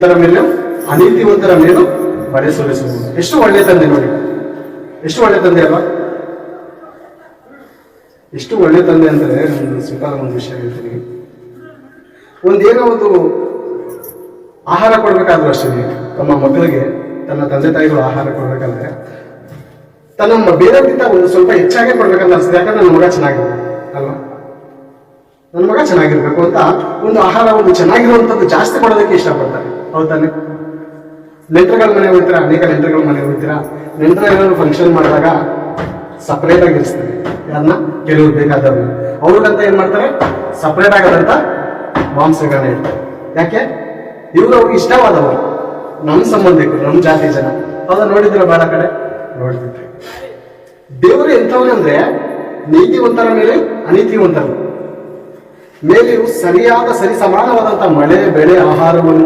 ಮೇಲೆ ಅನೀತಿವಂತರ ಮೇಲೂ ಬರೆ ಸುರಿಸುವುದು. ಎಷ್ಟು ಒಳ್ಳೆ ತಂದೆ ನೋಡಿ, ಎಷ್ಟು ಒಳ್ಳೆ ತಂದೆ ಅಲ್ವಾ? ಎಷ್ಟು ಒಳ್ಳೆ ತಂದೆ ಅಂದರೆ ಒಂದು ಸ್ವೀಕಾರ ಒಂದು ವಿಷಯ ಹೇಳ್ತೀನಿ. ಒಂದೇನೋ ಒಂದು ಆಹಾರ ಕೊಡ್ಬೇಕಾದ್ರೂ ಅಷ್ಟೇ, ತಮ್ಮ ಮಕ್ಕಳಿಗೆ ತನ್ನ ತಂದೆ ತಾಯಿಗಳು ಆಹಾರ ಕೊಡ್ಬೇಕಾದ್ರೆ ತನ್ನ ಬೇರೆಯವ್ರಿಗಿಂತ ಒಂದು ಸ್ವಲ್ಪ ಹೆಚ್ಚಾಗೆ ಕೊಡ್ಬೇಕಂತ ಅನ್ಸುತ್ತೆ. ಯಾಕಂದ್ರೆ ನನ್ನ ಮಗ ಚೆನ್ನಾಗಿರ್ಬೇಕು ಅಲ್ವಾ, ನನ್ನ ಮಗ ಚೆನ್ನಾಗಿರ್ಬೇಕು ಅಂತ ಒಂದು ಆಹಾರ ಒಂದು ಚೆನ್ನಾಗಿರುವಂಥದ್ದು ಜಾಸ್ತಿ ಕೊಡೋದಕ್ಕೆ ಇಷ್ಟಪಡ್ತಾರೆ. ಹೌದಾನೆ? ನೆಂಟರುಗಳ ಮನೆ ಹೋಗ್ತೀರಾ, ಅನೇಕ ನೆಂಟರುಗಳ ಮನೆ ಹೋಗ್ತೀರಾ, ನೆಂಟರ ಏನಾದ್ರು ಫಂಕ್ಷನ್ ಮಾಡಿದಾಗ ಸಪರೇಟ್ ಆಗಿ ಇರಿಸ್ತಾರೆ. ಯಾರನ್ನ? ಕೆಲವ್ರು ಬೇಕಾದವ್ರು. ಅವ್ರಿಗಂತ ಏನ್ ಮಾಡ್ತಾರೆ, ಸಪರೇಟ್ ಆಗದಂತ ಮಾಂಸಗಳನ್ನ ಇಡ್ತಾರೆ. ಯಾಕೆ? ಇವ್ರು ಅವ್ರಿಗೆ ಇಷ್ಟವಾದವರು, ನಮ್ಮ ಸಂಬಂಧಿಕರು, ನಮ್ಮ ಜಾತಿ ಜನ. ಹೌದಾ? ನೋಡಿದ್ರೆ ಬಹಳ ಕಡೆ ನೋಡ್ತಿದ್ರೆ. ದೇವರು ಎಂಥವನಂದ್ರೆ ನೀತಿವಂತರ ಮೇಲೆ ಅನೀತಿವಂತರು ಮೇಲೆಯೂ ಸರಿಯಾದ ಸರಿ ಸಮಾನವಾದಂತಹ ಮಳೆ ಬೆಳೆ ಆಹಾರವನ್ನು